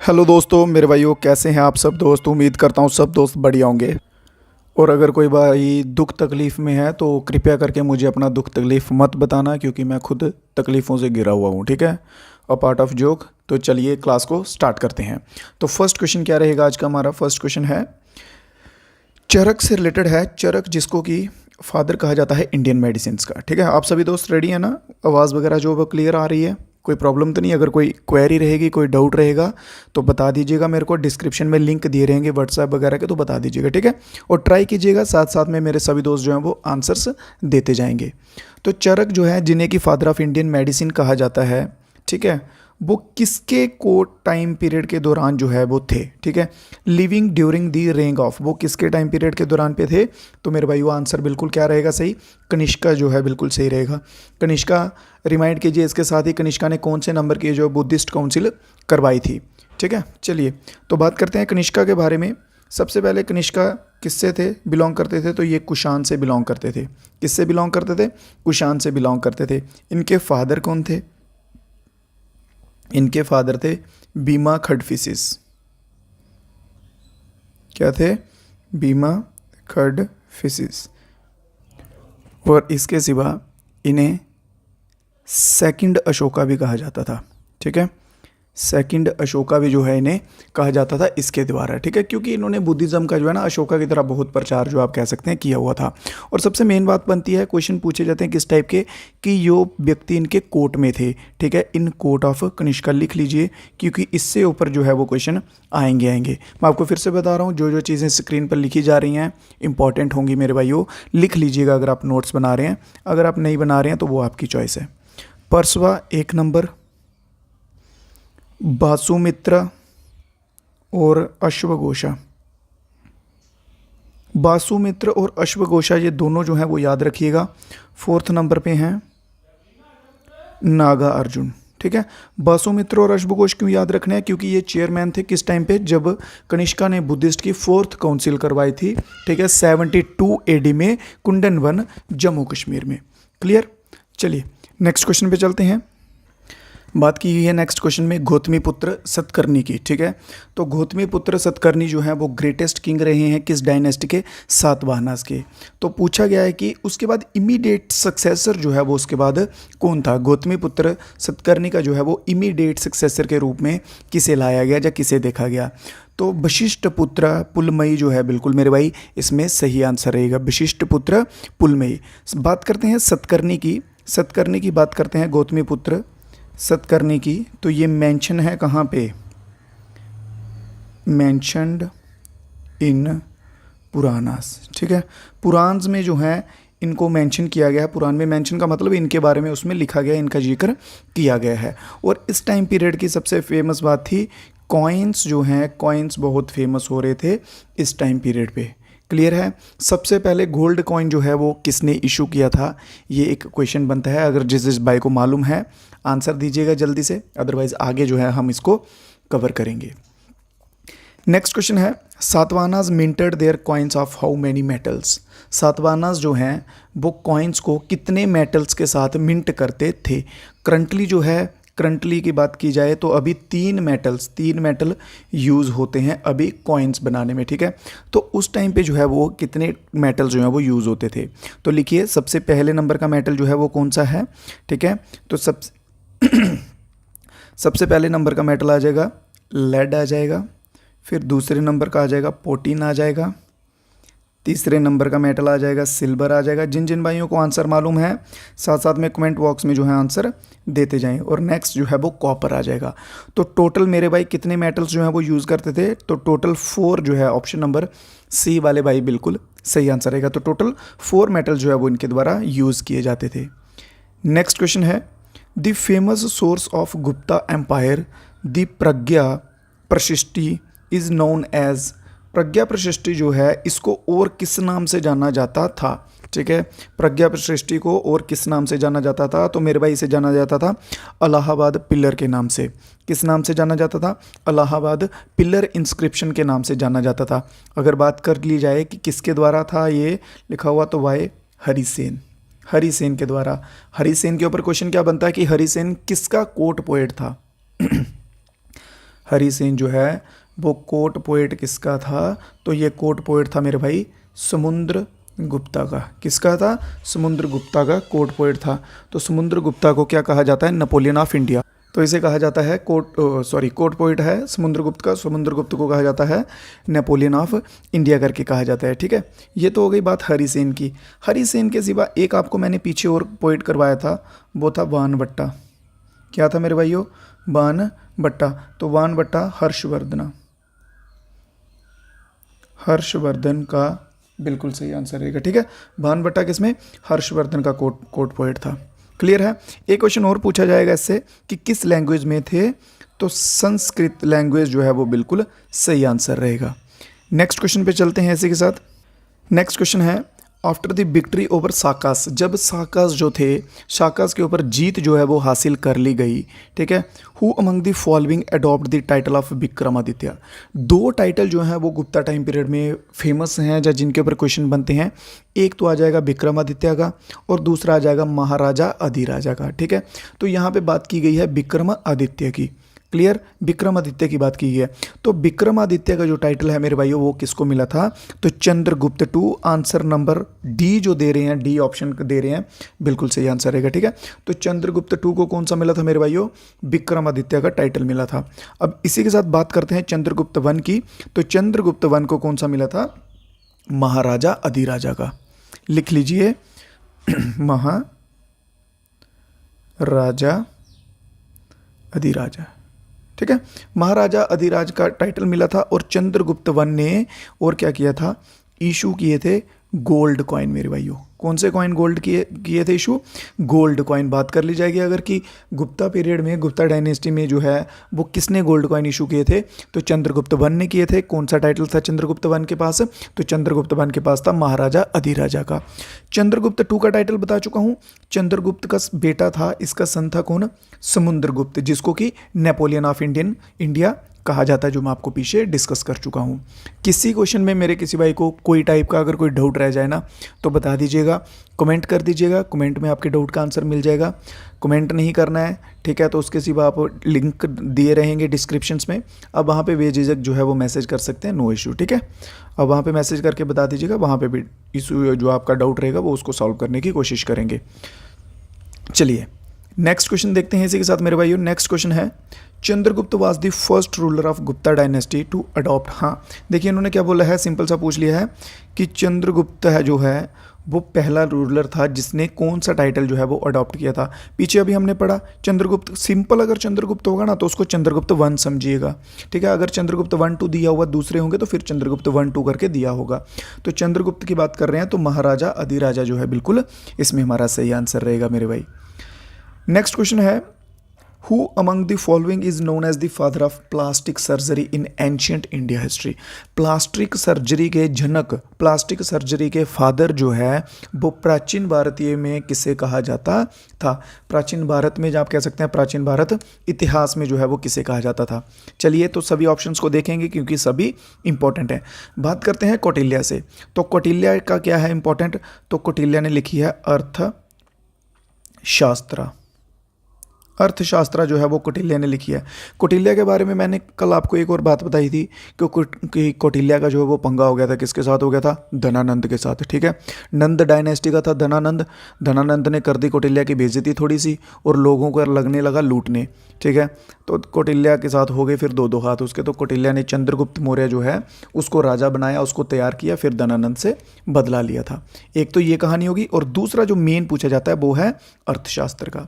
Hello दोस्तों, मेरे भाइयों, कैसे हैं आप सब दोस्त। उम्मीद करता हूँ सब दोस्त बढ़िया होंगे। और अगर कोई भाई दुख तकलीफ़ में है तो कृपया करके मुझे अपना दुख तकलीफ़ मत बताना, क्योंकि मैं खुद तकलीफ़ों से घिरा हुआ हूँ। ठीक है, अ पार्ट ऑफ जोक। तो चलिए क्लास को स्टार्ट करते हैं। तो फर्स्ट क्वेश्चन क्या रहेगा आज का। हमारा फर्स्ट क्वेश्चन है, चरक से रिलेटेड है। चरक जिसको कि फादर कहा जाता है इंडियन मेडिसिन्स का। ठीक है, आप सभी दोस्त रेडी हैं ना। आवाज़ वगैरह जो वो क्लियर आ रही है, कोई प्रॉब्लम तो नहीं। अगर कोई क्वेरी रहेगी, कोई डाउट रहेगा तो बता दीजिएगा मेरे को। डिस्क्रिप्शन में लिंक दिए रहेंगे व्हाट्सएप वगैरह के, तो बता दीजिएगा। ठीक है, और ट्राई कीजिएगा, साथ साथ में मेरे सभी दोस्त जो हैं वो आंसर्स देते जाएंगे। तो चरक जो है, जिन्हें कि फादर ऑफ इंडियन मेडिसिन कहा जाता है, ठीक है, वो किसके को टाइम पीरियड के दौरान जो है वो थे। ठीक है, लिविंग ड्यूरिंग दी रेंग ऑफ, वो किसके टाइम पीरियड के दौरान पे थे। तो मेरे भाई वो आंसर बिल्कुल क्या रहेगा, सही, कनिष्का जो है बिल्कुल सही रहेगा। कनिष्का, रिमाइंड कीजिए इसके साथ ही, कनिष्का ने कौन से नंबर की जो बुद्धिस्ट काउंसिल करवाई थी। ठीक है, चलिए तो बात करते हैं कनिष्का के बारे में। सबसे पहले कनिष्का किससे थे, बिलोंग करते थे। तो ये कुषाण से बिलोंग करते थे। किससे बिलोंग करते थे, कुषाण से बिलोंग करते थे। इनके फादर कौन थे, इनके फादर थे बीमा खडफिसिस। क्या थे, बीमा खडफिसिस। और इसके सिवा इन्हें सेकंड अशोका भी कहा जाता था। ठीक है, सेकंड अशोका भी जो है इन्हें कहा जाता था इसके द्वारा। ठीक है, क्योंकि इन्होंने बुद्धिज़्म का जो है ना अशोका की तरह बहुत प्रचार जो आप कह सकते हैं किया हुआ था। और सबसे मेन बात बनती है, क्वेश्चन पूछे जाते हैं किस टाइप के, कि यो व्यक्ति इनके कोर्ट में थे। ठीक है, इन कोर्ट ऑफ कनिष्का लिख लीजिए, क्योंकि इससे ऊपर जो है वो क्वेश्चन आएंगे। मैं आपको फिर से बता रहा हूँ, जो जो चीज़ें स्क्रीन पर लिखी जा रही हैं इंपॉर्टेंट होंगी मेरे भाइयों। लिख लीजिएगा अगर आप नोट्स बना रहे हैं, अगर आप नहीं बना रहे हैं तो वो आपकी चॉइस है। परसवा 1 नंबर, बासुमित्र और अश्वघोषा। बासुमित्र और अश्वघोषा ये दोनों जो हैं वो याद रखिएगा। 4th नंबर पे हैं नागा अर्जुन। ठीक है, बासुमित्र और अश्वघोष क्यों याद रखने हैं, क्योंकि ये चेयरमैन थे किस टाइम पे, जब कनिष्का ने बुद्धिस्ट की 4th काउंसिल करवाई थी। ठीक है, 72 AD में, कुंडन वन, जम्मू कश्मीर में। क्लियर। चलिए नेक्स्ट क्वेश्चन पे चलते हैं। बात की गई है नेक्स्ट क्वेश्चन में गौतमीपुत्र सतकर्णी की। ठीक है, तो गौतमीपुत्र सतकर्णी जो है वो ग्रेटेस्ट किंग रहे हैं किस डायनेस्टी के, सातवाहनास के। तो पूछा गया है कि उसके बाद इमीडिएट सक्सेसर जो है वो उसके बाद कौन था। गौतमीपुत्र सतकर्णी का जो है वो इमीडिएट सक्सेसर के रूप में किसे लाया गया या किसे देखा गया। तो वशिष्ठ पुत्र पुलमयी जो है बिल्कुल मेरे भाई इसमें सही आंसर रहेगा, वशिष्ठ पुत्र पुलमयी। बात करते हैं सतकर्णी की। सतकर्णी की बात करते हैं, गौतमीपुत्र सतकर्णी की। तो ये मेंशन है कहाँ पे, मेंशनड इन पुराणास। ठीक है, पुराण में जो है इनको मेंशन किया गया है। पुराण में मेंशन का मतलब इनके बारे में उसमें लिखा गया है, इनका जिक्र किया गया है। और इस टाइम पीरियड की सबसे फेमस बात थी कॉइन्स जो हैं, कॉइन्स बहुत फेमस हो रहे थे इस टाइम पीरियड पे। क्लियर है। सबसे पहले गोल्ड कॉइन जो है वो किसने इशू किया था, ये एक क्वेश्चन बनता है। अगर जिस भाई को मालूम है आंसर दीजिएगा जल्दी से, अदरवाइज आगे जो है हम इसको कवर करेंगे। नेक्स्ट क्वेश्चन है, Satavahanas minted their coins of how many metals. Satavahanas जो हैं वो कॉइन्स को कितने मेटल्स के साथ मिंट करते थे। करंटली जो है, करंटली की बात की जाए तो अभी 3 मेटल यूज़ होते हैं अभी कॉइन्स बनाने में। ठीक है, तो उस टाइम पे जो है वो कितने मेटल जो है वो यूज़ होते थे। तो लिखिए सबसे पहले नंबर का मेटल जो है वो कौन सा है। ठीक है, तो सबसे पहले नंबर का मेटल आ जाएगा लेड आ जाएगा, फिर दूसरे नंबर का आ जाएगा प्रोटीन आ जाएगा, तीसरे नंबर का मेटल आ जाएगा सिल्वर आ जाएगा। जिन जिन भाइयों को आंसर मालूम है साथ साथ में कमेंट बॉक्स में जो है आंसर देते जाएं। और नेक्स्ट जो है वो कॉपर आ जाएगा। तो टोटल मेरे भाई कितने मेटल्स जो है वो यूज़ करते थे, तो टोटल 4 जो है, ऑप्शन नंबर सी वाले भाई बिल्कुल सही आंसर रहेगा। तो टोटल 4 मेटल जो है वो इनके द्वारा यूज़ किए जाते थे। नेक्स्ट क्वेश्चन है, the famous source of Gupta empire the Pragya Prashasti is known as. Pragya Prashasti जो है इसको और किस नाम से जाना जाता था। ठीक है, प्रज्ञा प्रशिष्टि को और किस नाम से जाना जाता था, तो मेरे भाई इसे जाना जाता था इलाहाबाद पिलर के नाम से। किस नाम से जाना जाता था, इलाहाबाद पिलर इंस्क्रिप्शन के नाम से जाना जाता था। अगर बात कर ली जाए कि किसके द्वारा था ये लिखा हुआ, तो वाई हरिसेन, हरिसेन के द्वारा। हरिसेन के ऊपर क्वेश्चन क्या बनता है कि हरिसेन किसका कोर्ट पोएट था। हरिसेन जो है वो कोर्ट पोएट किसका था? तो ये कोर्ट पोएट था मेरे भाई समुद्र गुप्ता का। किसका था? समुद्र गुप्ता का कोर्ट पोएट था। तो समुद्र गुप्ता को क्या कहा जाता है? Napoleon of India. तो इसे कहा जाता है कोर्ट पोएट है समुद्रगुप्त का। समुद्रगुप्त को कहा जाता है नेपोलियन ऑफ इंडिया करके कहा जाता है। ठीक है, ये तो हो गई बात हरिसेन की। हरिसेन के सिवा एक आपको मैंने पीछे और पोएट करवाया था, वो था बाणभट्टा। क्या था मेरे भाइयों? बाणभट्टा। तो बाणभट्टा हर्षवर्धन का बिल्कुल सही आंसर रहेगा। ठीक है, बाणभट्टा किसमें? हर्षवर्धन का कोर्ट पोएट था। क्लियर है? एक क्वेश्चन और पूछा जाएगा इससे कि किस लैंग्वेज में थे? तो संस्कृत लैंग्वेज जो है वो बिल्कुल सही आंसर रहेगा। नेक्स्ट क्वेश्चन पे चलते हैं इसी के साथ। नेक्स्ट क्वेश्चन है आफ्टर द विक्ट्री ओवर साकास, जब साकास जो थे, साकास के ऊपर जीत जो है वो हासिल कर ली गई। ठीक है, who among the following adopt the title of Vikramaditya. दो टाइटल जो हैं वो गुप्ता टाइम पीरियड में फेमस हैं या जिनके ऊपर क्वेश्चन बनते हैं। एक तो आ जाएगा विक्रमादित्य का और दूसरा आ जाएगा महाराजा अधिराजा का। ठीक है, तो यहाँ पे बात की गई है विक्रमादित्य की। क्लियर? विक्रमादित्य की बात की है। तो विक्रमादित्य का जो टाइटल है मेरे भाइयों वो किसको मिला था? तो Chandragupta two. Answer number D जो दे रहे हैं, डी ऑप्शन दे रहे हैं, बिल्कुल सही आंसर रहेगा। ठीक है, तो चंद्रगुप्त टू को कौन सा मिला था मेरे भाइयों? विक्रमादित्य का टाइटल मिला था। अब इसी के साथ बात करते हैं चंद्रगुप्त वन की। तो चंद्रगुप्त वन को कौन सा मिला था? महाराजा अधिराजा का। लिख लीजिए महाराजा अधिराजा। ठीक है, महाराजा अधिराज का टाइटल मिला था। और चंद्रगुप्त वन ने और क्या किया था? इशू किए थे गोल्ड कॉइन मेरे भाइयों। कौन से कॉइन गोल्ड किए थे इशू? Gold coin. बात कर ली जाएगी अगर कि गुप्ता पीरियड में, गुप्ता डायनेस्टी में जो है वो किसने गोल्ड कॉइन इशू किए थे? तो चंद्रगुप्त वन ने किए थे। कौन सा टाइटल था चंद्रगुप्त वन के पास? तो चंद्रगुप्त वन के पास था महाराजा अधिराजा का। चंद्रगुप्त टू का टाइटल बता चुका हूँ। चंद्रगुप्त का बेटा था, इसका सन था कौन? समुद्रगुप्त, जिसको कि नेपोलियन ऑफ इंडिया कहा जाता है, जो मैं आपको पीछे डिस्कस कर चुका हूँ। किसी क्वेश्चन में मेरे किसी भाई को कोई टाइप का अगर कोई डाउट रह जाए ना तो बता दीजिएगा, कमेंट कर दीजिएगा। कमेंट में आपके डाउट का आंसर मिल जाएगा। कमेंट नहीं करना है, ठीक है, तो उसके सिवा आप लिंक दिए रहेंगे डिस्क्रिप्शंस में, अब वहाँ पे बेझिझक जो है वो मैसेज कर सकते हैं, नो इशू। ठीक है, अब वहाँ पे मैसेज करके बता दीजिएगा, वहाँ पे भी इशू जो आपका डाउट रहेगा वो उसको सॉल्व करने की कोशिश करेंगे। चलिए नेक्स्ट क्वेश्चन देखते हैं इसी के साथ मेरे भाइयों। नेक्स्ट क्वेश्चन है Chandragupta was the first ruler of Gupta dynasty to adopt. हाँ देखिए इन्होंने क्या बोला है, सिंपल सा पूछ लिया है कि चंद्रगुप्त है जो है वो पहला रूलर था जिसने कौन सा टाइटल जो है वो अडॉप्ट किया था। पीछे अभी हमने पढ़ा चंद्रगुप्त, सिंपल अगर चंद्रगुप्त होगा ना तो उसको चंद्रगुप्त वन समझिएगा। ठीक है, अगर चंद्रगुप्त 1 2 दिया हुआ दूसरे होंगे तो फिर चंद्रगुप्त 1 2 करके दिया होगा। तो चंद्रगुप्त की बात कर रहे हैं तो महाराजा अधिराजा जो है बिल्कुल इसमें हमारा सही आंसर रहेगा मेरे भाई। नेक्स्ट क्वेश्चन है who among the following is known as the father of plastic surgery in ancient India history. Plastic surgery के जनक, प्लास्टिक सर्जरी के फादर जो है वो प्राचीन भारतीय में किसे कहा जाता था? प्राचीन भारत में, जब आप कह सकते हैं प्राचीन भारत इतिहास में जो है वो किसे कहा जाता था। चलिए तो सभी ऑप्शंस को देखेंगे क्योंकि सभी इंपॉर्टेंट हैं। बात करते हैं कौटिल्य से, तो कौटिल्य का क्या है इंपॉर्टेंट, तो कौटिल्य ने लिखी है अर्थशास्त्र। अर्थशास्त्र जो है वो कौटिल्य ने लिखी है। कौटिल्य के बारे में मैंने कल आपको एक और बात बताई थी कि कौटिल्य का जो है वो पंगा हो गया था, किसके साथ हो गया था? धनानंद के साथ। ठीक है, नंद डायनेस्टी का था धनानंद, धनानंद ने कर दी कौटिल्य की बेइज्जती थोड़ी सी और लोगों को लगने लगा लूटने। ठीक है, तो कौटिल्य के साथ हो गए फिर दो हाथ उसके, तो कौटिल्य ने चंद्रगुप्त मौर्य जो है उसको राजा बनाया, उसको तैयार किया, फिर धनानंद से बदला लिया था। एक तो ये कहानी होगी और दूसरा जो मेन पूछा जाता है वो है अर्थशास्त्र का।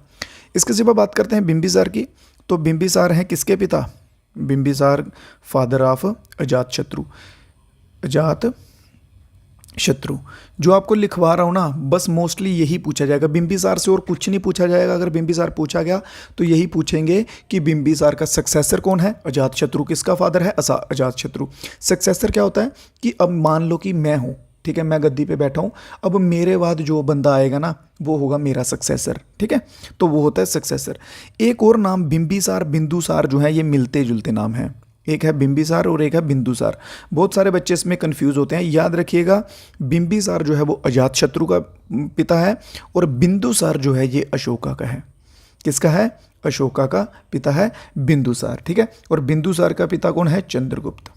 इसके सिवा बात करते हैं बिंबिसार की, तो बिंबिसार हैं किसके पिता? Bimbisara father of Ajatashatru. अजातशत्रु जो आपको लिखवा रहा हूँ ना, बस मोस्टली यही पूछा जाएगा बिंबिसार से और कुछ नहीं पूछा जाएगा। अगर बिंबिसार पूछा गया तो यही पूछेंगे कि बिंबिसार का सक्सेसर कौन है? अजातशत्रु। किसका फादर है? अजातशत्रु। सक्सेसर क्या होता है कि अब मान लो कि मैं हूँ, ठीक है, मैं गद्दी पे बैठा हूँ, अब मेरे बाद जो बंदा आएगा ना वो होगा मेरा सक्सेसर। ठीक है, तो वो होता है सक्सेसर। एक और नाम बिंबिसार, बिंदुसार जो है ये मिलते जुलते नाम हैं। एक है बिंबिसार और एक है बिंदुसार। बहुत सारे बच्चे इसमें कंफ्यूज होते हैं, याद रखिएगा बिंबिसार जो है वो अजातशत्रु का पिता है और बिंदुसार जो है ये अशोका का है। किसका है? अशोका का पिता है बिंदुसार, ठीक है। और बिंदुसार का पिता कौन है? चंद्रगुप्त।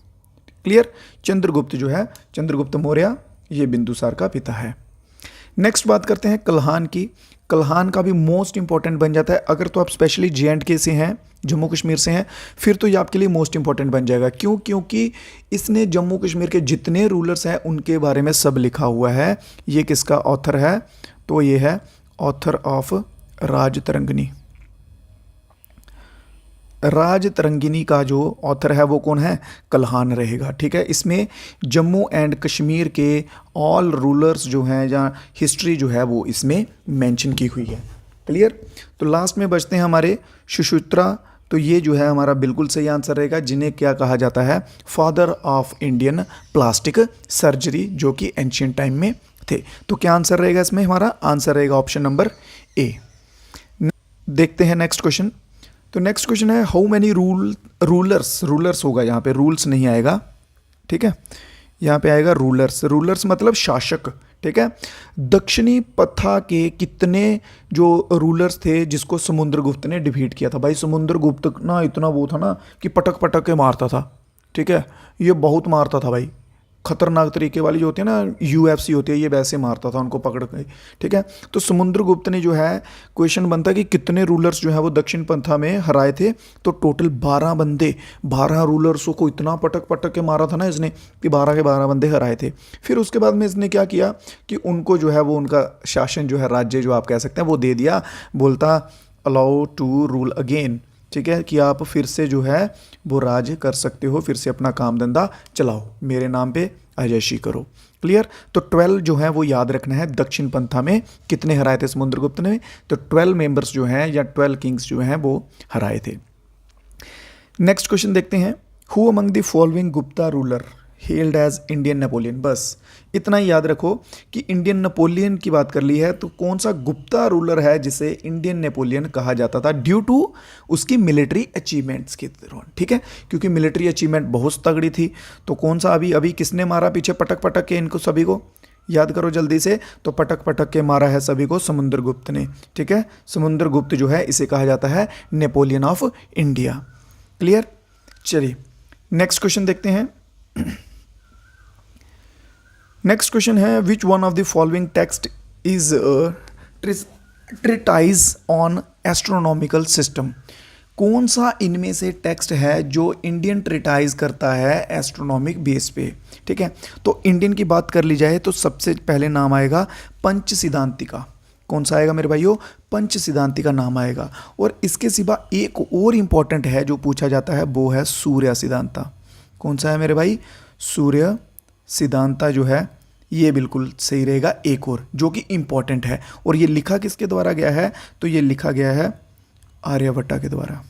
क्लियर? चंद्रगुप्त जो है, चंद्रगुप्त मौर्य, ये बिंदुसार का पिता है। नेक्स्ट बात करते हैं कल्हान की। कल्हान का भी मोस्ट इंपॉर्टेंट बन जाता है। अगर तो आप स्पेशली JNK से हैं, जम्मू कश्मीर से हैं, फिर तो ये आपके लिए मोस्ट इंपॉर्टेंट बन जाएगा। क्यों? क्योंकि इसने जम्मू कश्मीर के जितने रूलर्स हैं उनके बारे में सब लिखा हुआ है। ये किसका ऑथर है? तो ये है ऑथर ऑफ राजतरंगिणी। राजतरंगिणी का जो ऑथर है वो कौन है? कल्हान रहेगा, ठीक है। इसमें जम्मू एंड कश्मीर के ऑल रूलर्स जो हैं या हिस्ट्री जो है वो इसमें मेंशन की हुई है। क्लियर? तो लास्ट में बचते हैं हमारे सुश्रुता। तो ये जो है हमारा बिल्कुल सही आंसर रहेगा, जिन्हें क्या कहा जाता है? Father of Indian plastic surgery, जो कि एंशियंट टाइम में थे। तो क्या आंसर रहेगा इसमें? हमारा आंसर रहेगा ऑप्शन नंबर ए। देखते हैं नेक्स्ट क्वेश्चन। तो नेक्स्ट क्वेश्चन है हाउ मैनी रूलर्स होगा, यहाँ पे रूल्स नहीं आएगा, ठीक है। यहाँ पे आएगा रूलर्स मतलब शासक, ठीक है। दक्षिणी पथा के कितने जो रूलर्स थे जिसको समुद्रगुप्त ने डिफीट किया था? भाई समुद्रगुप्त ना इतना वो था ना कि पटक पटक के मारता था, ठीक है। ये बहुत मारता था भाई, खतरनाक तरीके वाली जो होती है ना, UFC होती है, ये वैसे मारता था उनको पकड़ के, ठीक है। तो समुद्रगुप्त ने जो है, क्वेश्चन बनता है कि कितने रूलर्स जो है वो दक्षिण पंथा में हराए थे? तो टोटल 12 बंदे, 12 रूलर्सों को इतना पटक पटक के मारा था ना इसने कि 12 के 12 बंदे हराए थे। फिर उसके बाद में इसने क्या किया कि उनको जो है वो उनका शासन जो है, राज्य जो आप कह सकते हैं, वो दे दिया। बोलता अलाउ टू रूल अगेन, ठीक है, कि आप फिर से जो है वो राज कर सकते हो, फिर से अपना काम धंधा चलाओ, मेरे नाम पे अजयशी करो। क्लियर? तो 12 जो है वो याद रखना है। दक्षिण पंथा में कितने हराए थे समुद्रगुप्त ने? तो 12 मेंबर्स जो हैं या 12 किंग्स जो हैं वो हराए थे। नेक्स्ट क्वेश्चन देखते हैं। Who among the following Gupta ruler held as Indian Napoleon? बस इतना ही याद रखो कि इंडियन नेपोलियन की बात कर ली है, तो कौन सा गुप्ता रूलर है जिसे इंडियन नेपोलियन कहा जाता था ड्यू टू उसकी मिलिट्री अचीवमेंट्स के दौरान, ठीक है। क्योंकि मिलिट्री अचीवमेंट बहुत तगड़ी थी। तो कौन सा अभी अभी किसने मारा पीछे पटक पटक के इनको सभी को? याद करो जल्दी से। तो पटक पटक के मारा है सभी को समुद्रगुप्त ने, ठीक है। समुद्रगुप्त जो है इसे कहा जाता है नेपोलियन ऑफ इंडिया। क्लियर? चलिए नेक्स्ट क्वेश्चन देखते हैं। नेक्स्ट क्वेश्चन है which one of the following text is treatise on astronomical system? कौन सा इनमें से टेक्स्ट है जो इंडियन ट्रिटाइज करता है एस्ट्रोनॉमिक बेस पे, ठीक है। तो इंडियन की बात कर ली जाए तो सबसे पहले नाम आएगा पंच सिद्धांतिका। कौन सा आएगा मेरे भाइयों? पंच सिद्धांतिका नाम आएगा। और इसके सिवा एक और इंपॉर्टेंट है जो पूछा जाता है, वो है सूर्य सिद्धांता। कौन सा है मेरे भाई? सूर्य सिद्धांता जो है ये बिल्कुल सही रहेगा। एक और जो कि इंपॉर्टेंट है, और ये लिखा किसके द्वारा गया है? तो ये लिखा गया है आर्यभट्ट के द्वारा।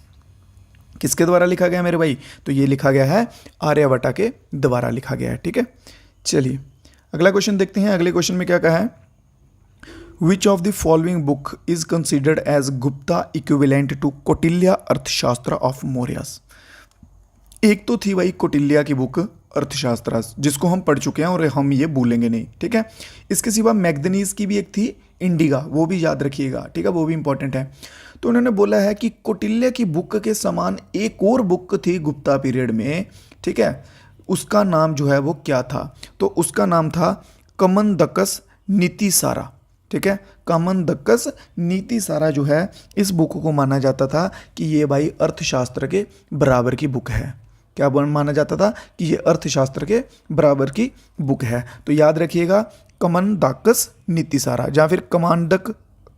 किसके द्वारा लिखा गया मेरे भाई? तो ये लिखा गया है आर्यभट्ट के द्वारा लिखा गया है, ठीक है। चलिए अगला क्वेश्चन देखते हैं। अगले क्वेश्चन में क्या कहा है? Which of the following book is considered as Gupta equivalent to Kautilya Arthashastra of Mauryas? एक तो थी भाई कौटिल्य की बुक अर्थशास्त्र, जिसको हम पढ़ चुके हैं और हम ये भूलेंगे नहीं, ठीक है। इसके सिवा मैगनीज की भी एक थी इंडिगा, वो भी याद रखिएगा, ठीक है, वो भी इंपॉर्टेंट है। तो उन्होंने बोला है कि कौटिल्य की बुक के समान एक और बुक थी गुप्ता पीरियड में, ठीक है। उसका नाम जो है वो क्या था? तो उसका नाम था कमंदकस नीतिसारा, ठीक है। कमंदकस नीतिसारा जो है, इस बुक को माना जाता था कि ये भाई अर्थशास्त्र के बराबर की बुक है। क्या माना जाता था? कि ये अर्थशास्त्र के बराबर की बुक है। तो याद रखिएगा कमंदाकस नीतिसारा, या फिर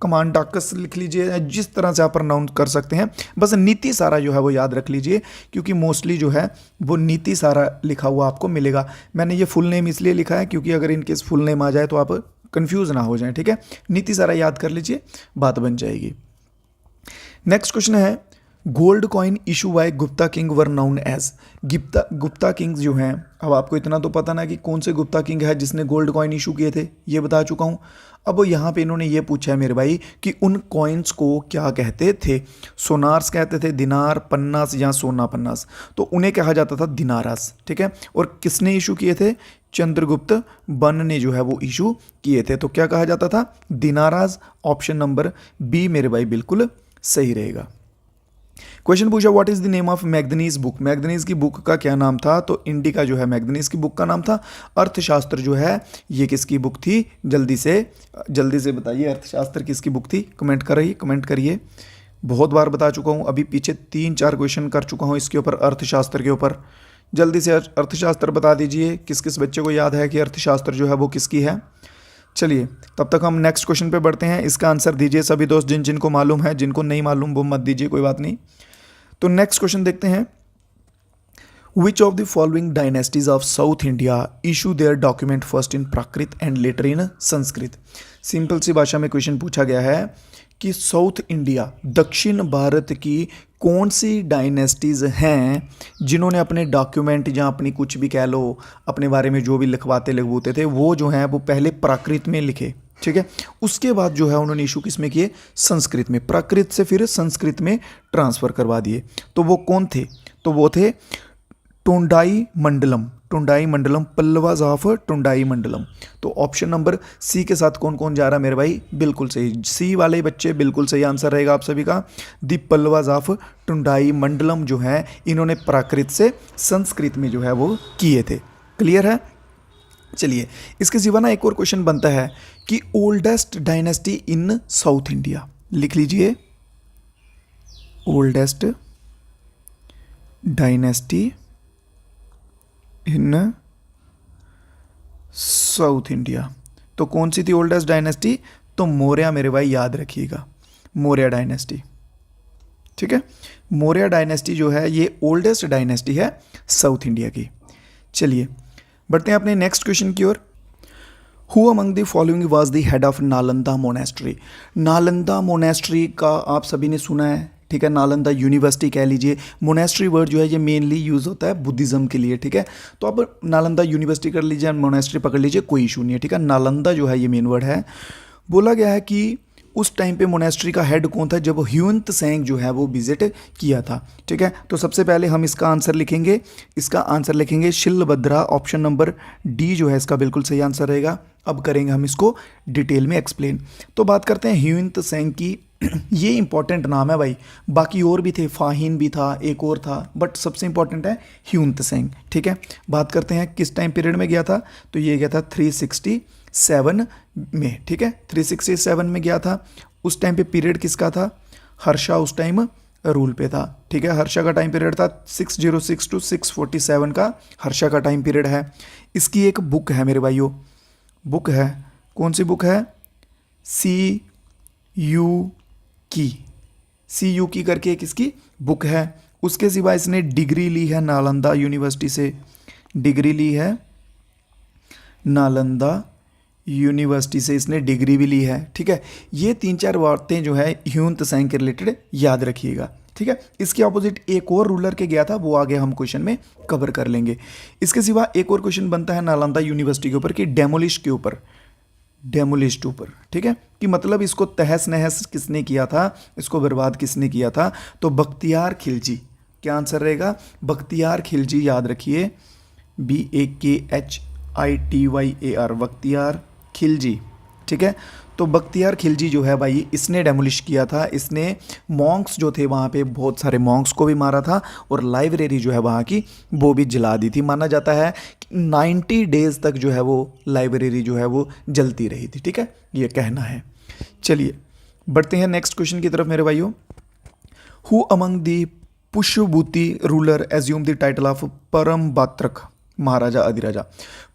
कमांडाकस लिख लीजिए, जिस तरह से आप प्रोनाउंस कर सकते हैं। बस नीति सारा जो है वो याद रख लीजिए, क्योंकि मोस्टली जो है वो नीति सारा लिखा हुआ आपको मिलेगा। मैंने ये फुल नेम इसलिए लिखा है क्योंकि अगर इनकेस फुल नेम आ जाए तो आप कंफ्यूज ना हो जाए, ठीक है। नीति सारा याद कर लीजिए, बात बन जाएगी। नेक्स्ट क्वेश्चन है gold coin issue by Gupta king were known as? Gupta kings जो हैं, अब आपको इतना तो पता ना कि कौन से गुप्ता किंग है जिसने गोल्ड कॉइन इशू किए थे, ये बता चुका हूँ। अब यहाँ पे इन्होंने ये पूछा है मेरे भाई कि उन कॉइन्स को क्या कहते थे? सोनार्स कहते थे, दिनार, पन्नास या सोना पन्नास। तो उन्हें कहा जाता था दिनारास, ठीक है। और किसने इशू किए थे? चंद्रगुप्त बन ने जो है वो इशू किए थे। तो क्या कहा जाता था? दिनारास। ऑप्शन नंबर बी मेरे भाई बिल्कुल सही रहेगा। क्वेश्चन पूछा what is the name of manganese book, manganese की बुक का क्या नाम था, तो इंडिका जो है मैग्नीज की बुक का नाम था। अर्थशास्त्र जो है ये किसकी बुक थी, जल्दी से बताइए, अर्थशास्त्र किसकी बुक थी, कमेंट करिए। बहुत बार बता चुका हूँ, अभी पीछे 3-4 क्वेश्चन कर चुका हूँ इसके ऊपर, अर्थशास्त्र के ऊपर। जल्दी से अर्थशास्त्र बता दीजिए, किस किस बच्चे को याद है कि अर्थशास्त्र जो है वो किसकी है। चलिए तब तक हम नेक्स्ट क्वेश्चन पे बढ़ते हैं, इसका आंसर दीजिए सभी दोस्त, जिनको मालूम है, जिनको नहीं मालूम वो मत दीजिए, कोई बात नहीं। तो नेक्स्ट क्वेश्चन देखते हैं, which of the following dynasties of South India issue their document first in Prakrit and later in Sanskrit. Simple सी भाषा में क्वेश्चन पूछा गया है कि साउथ इंडिया, दक्षिण भारत की कौन सी डायनेस्टीज हैं जिन्होंने अपने डॉक्यूमेंट या अपनी कुछ भी कह लो, अपने बारे में जो भी लिखवाते थे वो जो हैं वो पहले प्राकृत में लिखे, ठीक है। उसके बाद जो है उन्होंने इशू किस में किए, संस्कृत में, प्राकृत से फिर संस्कृत में ट्रांसफ़र करवा दिए। तो वो कौन थे, तो वो थे टोंडाई मंडलम, पल्लवाज ऑफ टोंडाई मंडलम। तो ऑप्शन नंबर सी के साथ कौन कौन जा रहा है मेरे भाई, बिल्कुल सही, सी वाले बच्चे बिल्कुल सही आंसर रहेगा आप सभी का। दी पल्लवाज ऑफ टोंडाई मंडलम जो है इन्होंने प्राकृत से संस्कृत में जो है वो किए थे। क्लियर है। चलिए इसके सिवा ना एक और क्वेश्चन बनता है कि oldest dynasty in south India, लिख लीजिए, oldest dynasty in south India. तो कौन सी थी ओल्डेस्ट डायनेस्टी, तो मौर्य मेरे भाई, याद रखिएगा, मौर्य डायनेस्टी, ठीक है। मौर्य डायनेस्टी जो है ये ओल्डेस्ट डायनेस्टी है साउथ इंडिया की। चलिए बढ़ते हैं अपने नेक्स्ट क्वेश्चन की ओर। Who among the following was the head of Nalanda monastery. Nalanda monastery का आप सभी ने सुना है, ठीक है, नालंदा यूनिवर्सिटी कह लीजिए। मोनेस्ट्री वर्ड जो है ये मेनली यूज़ होता है बुद्धिज़्म के लिए, ठीक है। तो आप नालंदा यूनिवर्सिटी कर लीजिए, मोनेस्ट्री पकड़ लीजिए, कोई इशू नहीं है, ठीक है। नालंदा जो है ये मेन वर्ड है। बोला गया है कि उस टाइम पे मोनेस्ट्री का हेड कौन था जब ह्यूंत सेंग जो है वो विजिट किया था, ठीक है। तो सबसे पहले हम इसका आंसर लिखेंगे शिलभद्रा, ऑप्शन नंबर डी जो है इसका बिल्कुल सही आंसर रहेगा। अब करेंगे हम इसको डिटेल में एक्सप्लेन। तो बात करते हैं ह्यूंत सेंग की। ये इंपॉर्टेंट नाम है भाई, बाकी और भी थे, फाहिन भी था, एक और था, बट सबसे इंपॉर्टेंट है ह्यूंत सेंग, ठीक है। बात करते हैं किस टाइम पीरियड में गया था, तो ये गया था 367 में, ठीक है, 367 में गया था। उस टाइम पे पीरियड किसका था, हर्षा उस टाइम रूल पे था, ठीक है। हर्षा का टाइम पीरियड था 606 टू 647 का हर्षा का टाइम पीरियड है। इसकी एक बुक है मेरे भाइयों, बुक है, कौन सी बुक है, सी यू की करके एक इसकी बुक है। उसके सिवा इसने डिग्री ली है नालंदा यूनिवर्सिटी से, डिग्री ली है नालंदा यूनिवर्सिटी से, इसने डिग्री भी ली है, ठीक है। ये 3-4 बातें जो है ह्यूंत सेंग के रिलेटेड याद रखिएगा, ठीक है। इसके ऑपोजिट एक और रूलर के गया था, वो आगे हम क्वेश्चन में कवर कर लेंगे। इसके सिवा एक और क्वेश्चन बनता है नालंदा यूनिवर्सिटी के ऊपर कि डेमोलिश के ऊपर, ठीक है, कि मतलब इसको तहस नहस किसने किया था, इसको बर्बाद किसने किया था, तो बख्तियार खिलजी। क्या आंसर रहेगा, बख्तियार खिलजी, याद रखिए, BAKHITYAR, बख्तियार खिलजी, ठीक है। तो बख्तियार खिलजी जो है भाई इसने डेमोलिश किया था, इसने मॉन्क्स जो थे वहाँ पे बहुत सारे मॉन्क्स को भी मारा था और लाइब्रेरी जो है वहाँ की वो भी जला दी थी। माना जाता है कि 90 डेज़ तक जो है वो लाइब्रेरी जो है वो जलती रही थी, ठीक है, ये कहना है। चलिए बढ़ते हैं नेक्स्ट क्वेश्चन की तरफ मेरे भाइयों। Who among the Pushyabhuti ruler assume the title of परम बात्रक महाराजा अधिराजा।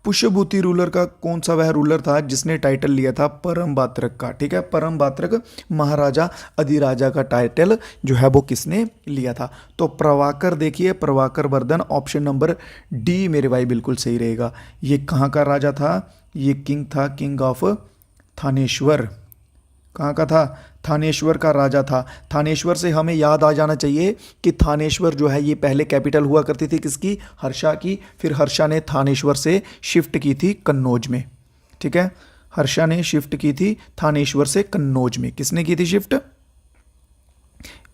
पुष्यभूति रूलर का कौन सा वह रूलर था जिसने टाइटल लिया था परम बात्रक का, ठीक है। परम बात्रक महाराजा अधिराजा का टाइटल जो है वो किसने लिया था, तो प्रभाकर, देखिए Prabhakar Vardhan, option number D मेरे भाई बिल्कुल सही रहेगा। ये कहाँ का राजा था, ये किंग था, किंग ऑफ थानेश्वर। कहाँ का था, थानेश्वर का राजा था। थानेश्वर से हमें याद आ जाना चाहिए कि थानेश्वर जो है ये पहले कैपिटल हुआ करती थी किसकी, हर्षा की। फिर हर्षा ने थानेश्वर से शिफ्ट की थी कन्नौज में, ठीक है। हर्षा ने शिफ्ट की थी थानेश्वर से कन्नौज में, किसने की थी शिफ्ट,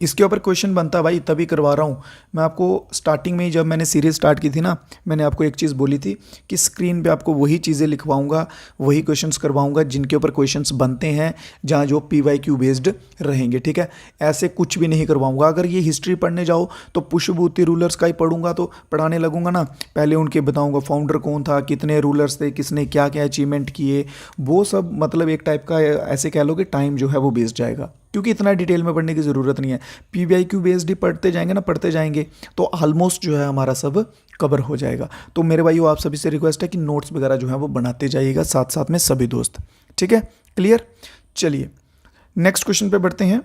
इसके ऊपर क्वेश्चन बनता भाई, तभी करवा रहा हूँ मैं आपको। स्टार्टिंग में ही जब मैंने सीरीज स्टार्ट की थी ना, मैंने आपको एक चीज़ बोली थी कि स्क्रीन पे आपको वही चीज़ें लिखवाऊंगा, वही क्वेश्चंस करवाऊंगा जिनके ऊपर क्वेश्चंस बनते हैं, जहाँ जो PYQ बेस्ड रहेंगे, ठीक है। ऐसे कुछ भी नहीं करवाऊंगा। अगर ये हिस्ट्री पढ़ने जाओ तो पुष्पभूति रूलर्स का ही पढ़ूंगा, तो पढ़ाने लगूंगा ना, पहले उनके बताऊंगा फाउंडर कौन था, कितने रूलर्स थे, किसने क्या क्या अचीवमेंट किए, वो सब मतलब एक टाइप का ऐसे कह लो कि टाइम जो है वो बेस्ड जाएगा, क्योंकि इतना डिटेल में पढ़ने की ज़रूरत नहीं है। PYQ बेस्ड ही पढ़ते जाएंगे ना, पढ़ते जाएंगे तो ऑलमोस्ट जो है हमारा सब कवर हो जाएगा। तो मेरे भाइयों आप सभी से रिक्वेस्ट है कि नोट्स वगैरह जो है वो बनाते जाइएगा साथ साथ में सभी दोस्त, ठीक है, क्लियर। चलिए नेक्स्ट क्वेश्चन पे बढ़ते हैं।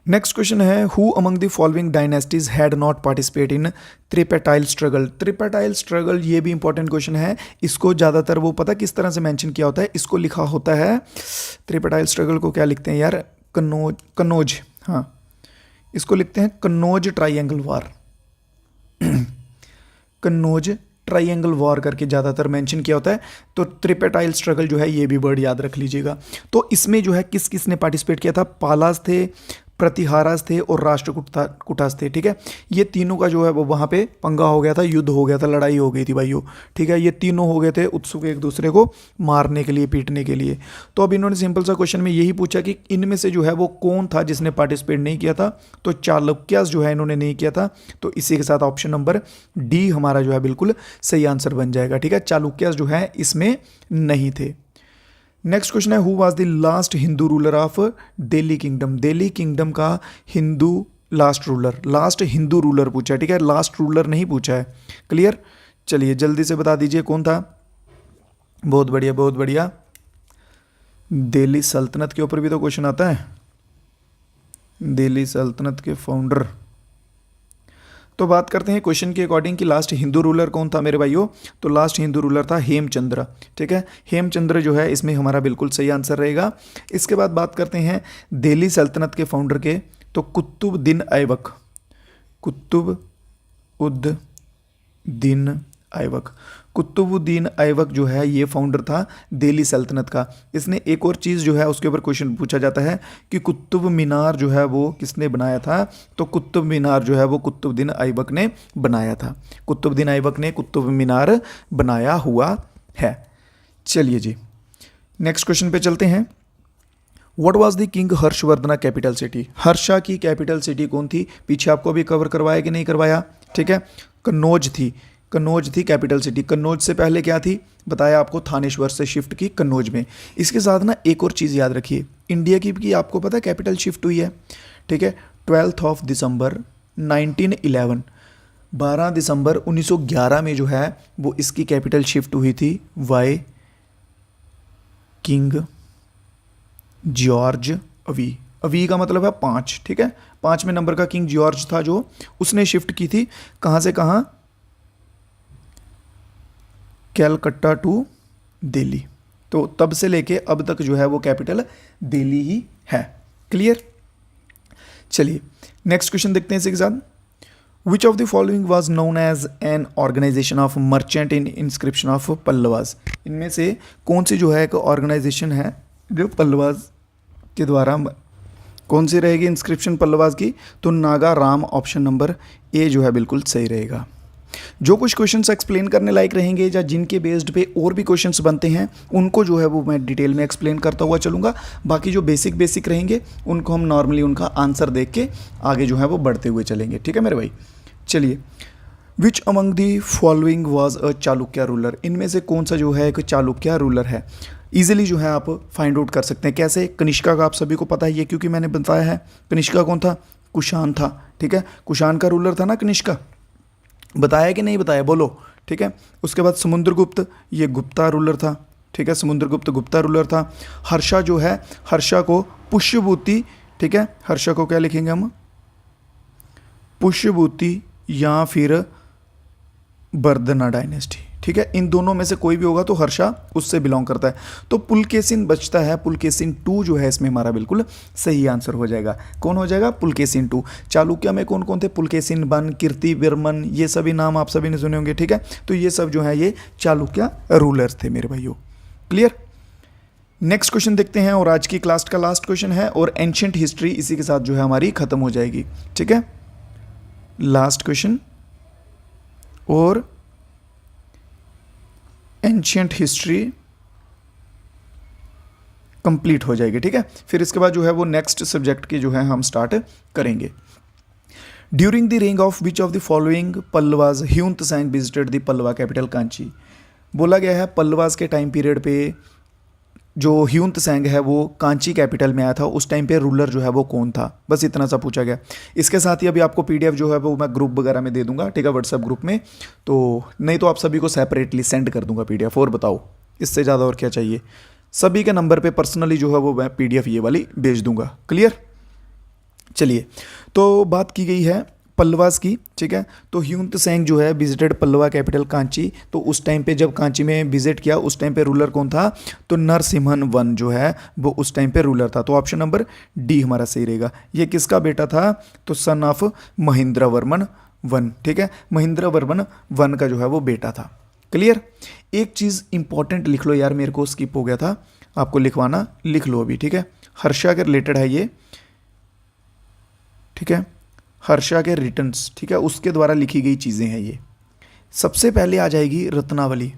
नेक्स्ट क्वेश्चन है, who among the following dynasties had not participate in tripartite struggle. Tripartite struggle ये भी इंपॉर्टेंट क्वेश्चन है। इसको ज़्यादातर वो पता किस तरह से मेंशन किया होता है, इसको लिखा होता है, त्रिपेटाइल स्ट्रगल को क्या लिखते हैं यार, कन्नौज, हाँ इसको लिखते हैं कन्नौज ट्राइंगल वार। कन्नौज ट्राइंगल वॉर करके ज़्यादातर मेंशन किया होता है। तो त्रिपेटाइल स्ट्रगल जो है ये भी वर्ड याद रख लीजिएगा। तो इसमें जो है किस किस ने पार्टिसिपेट किया था, पालास थे, प्रतिहारास थे और राष्ट्रकूटास थे, ठीक है। ये तीनों का जो है वो वहाँ पे पंगा हो गया था, युद्ध हो गया था, लड़ाई हो गई थी भाइयों, ठीक है। ये तीनों हो गए थे उत्सुक एक दूसरे को मारने के लिए, पीटने के लिए। तो अब इन्होंने सिंपल सा क्वेश्चन में यही पूछा कि इनमें से जो है वो कौन था जिसने पार्टिसिपेट नहीं किया था। तो चालुक्यास जो है इन्होंने नहीं किया था, तो इसी के साथ ऑप्शन नंबर डी हमारा जो है बिल्कुल सही आंसर बन जाएगा, ठीक है। चालुक्यास जो है इसमें नहीं थे। नेक्स्ट क्वेश्चन है, who was the last Hindu ruler of Delhi kingdom. Delhi kingdom का हिंदू लास्ट हिंदू रूलर पूछा है, ठीक है, लास्ट रूलर नहीं पूछा है, क्लियर। चलिए जल्दी से बता दीजिए कौन था। बहुत बढ़िया बहुत बढ़िया। दिल्ली सल्तनत के ऊपर भी तो क्वेश्चन आता है, दिल्ली सल्तनत के फाउंडर। तो बात करते हैं क्वेश्चन के अकॉर्डिंग कि लास्ट हिंदू रूलर कौन था मेरे भाइयों। तो लास्ट हिंदू रूलर था हेमचंद्र, ठीक है। हेमचंद्र जो है इसमें हमारा बिल्कुल सही आंसर रहेगा। इसके बाद बात करते हैं दिल्ली सल्तनत के फाउंडर के, तो कुतुबुद्दीन ऐबक, कुतुबुद्दीन ऐबक। कुतुबुद्दीन ऐबक जो है ये फाउंडर था दिल्ली सल्तनत का। इसने एक और चीज़ जो है उसके ऊपर क्वेश्चन पूछा जाता है कि कुतुब मीनार जो है वो किसने बनाया था। तो कुतुब मीनार जो है वो कुतुबुद्दीन ऐबक ने बनाया था। कुतुबुद्दीन ऐबक ने कुतुब मीनार बनाया हुआ है। चलिए जी नेक्स्ट क्वेश्चन पे चलते हैं। What was the king Harshavardhana capital city. Harsha की कैपिटल सिटी कौन थी, पीछे आपको अभी कवर करवाया कि नहीं करवाया, ठीक है। कन्नौज थी, कन्नौज थी कैपिटल सिटी। कन्नौज से पहले क्या थी बताया आपको, थानेश्वर से शिफ्ट की कन्नौज में। इसके साथ ना एक और चीज़ याद रखिए, इंडिया की आपको पता है कैपिटल शिफ्ट हुई है, ठीक है। 12 दिसंबर 1911, 12 दिसंबर 1911 में जो है वो इसकी कैपिटल शिफ्ट हुई थी बाय किंग जॉर्ज अवी। अवी का मतलब है 5, ठीक है। 5वें नंबर का किंग जॉर्ज था जो उसने शिफ्ट की थी कहाँ से कहाँ, कैलकट्टा टू दिल्ली। तो तब से लेके अब तक जो है वो कैपिटल दिल्ली ही है, क्लियर। चलिए नेक्स्ट क्वेश्चन देखते हैं इसी के साथ। Which of the following was known as an organization of merchant in inscription of Pallavas. इनमें से कौन सी जो है एक ऑर्गेनाइजेशन है जो पल्लवास के द्वारा, कौन सी रहेगी इंस्क्रिप्शन पल्लवास की। तो Naga Ram, option number A जो है बिल्कुल सही रहेगा। जो कुछ क्वेश्चंस एक्सप्लेन करने लायक रहेंगे या जिनके बेस्ड पे और भी क्वेश्चंस बनते हैं उनको जो है वो मैं डिटेल में एक्सप्लेन करता हुआ चलूँगा। बाकी जो बेसिक रहेंगे उनको हम नॉर्मली उनका आंसर देख के आगे जो है वो बढ़ते हुए चलेंगे, ठीक है मेरे भाई। चलिए, which among the following was a Chalukya ruler. इनमें से कौन सा जो है एक चालुक्य रूलर है। ईजिली जो है आप फाइंड आउट कर सकते हैं। कैसे, कनिष्का का आप सभी को पता है ये, क्योंकि मैंने बताया है। कनिष्का कौन था, कुषाण था, ठीक है। कुषाण का रूलर था ना कनिष्का, बताया कि नहीं बताया बोलो, ठीक है। उसके बाद समुद्रगुप्त, ये गुप्ता रूलर था, ठीक है। समुद्रगुप्त गुप्ता रूलर था। हर्षा जो है, हर्षा को पुष्यभूति, ठीक है। हर्षा को क्या लिखेंगे हम, पुष्यभूति या फिर बर्दना डायनेस्टी, ठीक है। इन दोनों में से कोई भी होगा तो हर्षा उससे बिलोंग करता है। तो पुलकेशिन बचता है, पुलकेशिन 2 जो है इसमें हमारा बिल्कुल सही आंसर हो जाएगा। कौन हो जाएगा, पुलकेशिन 2। चालुक्य में कौन कौन थे, पुलकेशिन 1, कीर्तिवर्मन, ये सभी नाम आप सभी ने सुने होंगे, ठीक है। तो ये सब जो है ये चालुक्य रूलर्स थे मेरे भाइयों, क्लियर। नेक्स्ट क्वेश्चन देखते हैं और आज की क्लास का लास्ट क्वेश्चन है और एंशियंट हिस्ट्री इसी के साथ जो है हमारी खत्म हो जाएगी। ठीक है, लास्ट क्वेश्चन और एंशियंट हिस्ट्री कंप्लीट हो जाएगी। ठीक है, फिर इसके बाद जो है वो नेक्स्ट सब्जेक्ट की जो है हम स्टार्ट करेंगे। ड्यूरिंग द रेंग of which of the following Pallavas Hiuen Tsang visited the Pallava capital Kanchi. बोला गया है पल्लवाज के टाइम पीरियड पे जो ह्यूंत सैंग है वो कांची कैपिटल में आया था, उस टाइम पे रूलर जो है वो कौन था, बस इतना सा पूछा गया। इसके साथ ही अभी आपको पीडीएफ जो है वो मैं ग्रुप वगैरह में दे दूंगा, ठीक है, व्हाट्सएप ग्रुप में, तो नहीं तो आप सभी को सेपरेटली सेंड कर दूंगा पीडीएफ। और बताओ इससे ज़्यादा और क्या चाहिए, सभी के नंबर पे पर्सनली जो है वो मैं पीडीएफ ये वाली भेज दूंगा। क्लियर, चलिए, तो बात की गई है पल्लवास की। ठीक है, तो ह्यूंत सैंग जो है विजिटेड पल्लवा कैपिटल कांची, तो उस टाइम पे जब कांची में विजिट किया उस टाइम पे रूलर कौन था, तो नरसिम्हन वन जो है वो उस टाइम पे रूलर था। तो ऑप्शन नंबर डी हमारा सही रहेगा। ये किसका बेटा था, तो son of Mahendra Varman one. ठीक है, महेंद्र वर्मन वन का जो है वो बेटा था। क्लियर, एक चीज़ इंपॉर्टेंट लिख लो यार, मेरे को स्किप हो गया था, आपको लिखवाना, लिख लो अभी। ठीक है, हर्षा के रिलेटेड है ये। ठीक है, हर्षा के रिटर्न्स, ठीक है, उसके द्वारा लिखी गई चीज़ें हैं ये। सबसे पहले आ जाएगी रत्नावली।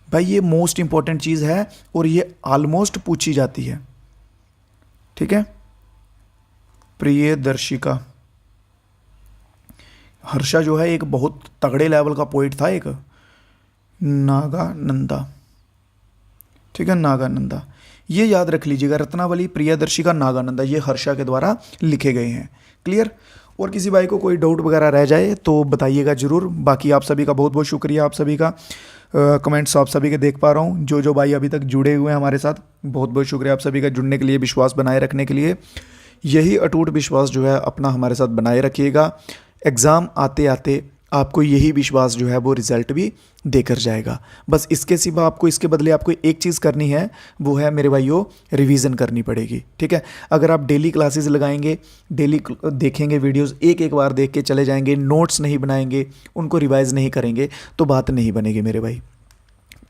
भाई ये मोस्ट इंपॉर्टेंट चीज़ है और ये ऑलमोस्ट पूछी जाती है। ठीक है, प्रियदर्शिका। हर्षा जो है एक बहुत तगड़े लेवल का पोइट था, एक नागानंदा। ठीक है, नागानंदा, ये याद रख लीजिएगा, रत्नावली, प्रियदर्शिका, नागानंदा, ये हर्षा के द्वारा लिखे गए हैं। क्लियर, और किसी भाई को कोई डाउट वगैरह रह जाए तो बताइएगा ज़रूर। बाकी आप सभी का बहुत बहुत शुक्रिया, आप सभी का कमेंट्स आप सभी के देख पा रहा हूँ। जो भाई अभी तक जुड़े हुए हैं हमारे साथ, बहुत बहुत शुक्रिया आप सभी का जुड़ने के लिए, विश्वास बनाए रखने के लिए। यही अटूट विश्वास जो है अपना हमारे साथ बनाए रखिएगा। एग्ज़ाम आते आते आपको यही विश्वास जो है वो रिज़ल्ट भी देकर जाएगा। बस इसके सिवा आपको, इसके बदले आपको एक चीज़ करनी है, वो है मेरे भाइयों, रिवीजन करनी पड़ेगी। ठीक है, अगर आप डेली क्लासेस लगाएंगे, डेली देखेंगे वीडियोस, एक एक बार देख के चले जाएंगे, नोट्स नहीं बनाएंगे, उनको रिवाइज नहीं करेंगे, तो बात नहीं बनेगी मेरे भाई।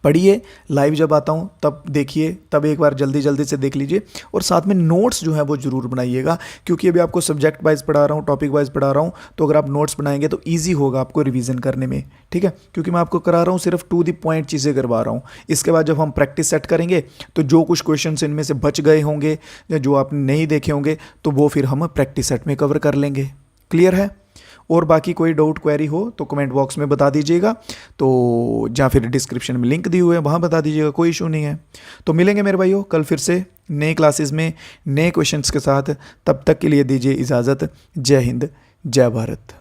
पढ़िए, लाइव जब आता हूँ तब देखिए, तब एक बार जल्दी जल्दी से देख लीजिए, और साथ में नोट्स जो है वो ज़रूर बनाइएगा, क्योंकि अभी आपको सब्जेक्ट वाइज पढ़ा रहा हूँ, टॉपिक वाइज पढ़ा रहा हूँ, तो अगर आप नोट्स बनाएंगे तो ईजी होगा आपको रिवीजन करने में। ठीक है, क्योंकि मैं आपको करा रहा हूँ सिर्फ टू द पॉइंट चीज़ें करवा रहा हूँ। इसके बाद जब हम प्रैक्टिस सेट करेंगे तो जो कुछ क्वेश्चन इनमें से बच गए होंगे या जो आपने नहीं देखे होंगे तो वो फिर हम प्रैक्टिस सेट में कवर कर लेंगे। क्लियर है, और बाकी कोई डाउट क्वेरी हो तो कमेंट बॉक्स में बता दीजिएगा, तो या फिर डिस्क्रिप्शन में लिंक दी हुए है वहाँ बता दीजिएगा, कोई इशू नहीं है। तो मिलेंगे मेरे भाइयों कल फिर से नए क्लासेस में नए क्वेश्चंस के साथ। तब तक के लिए दीजिए इजाज़त। जय हिंद, जय भारत।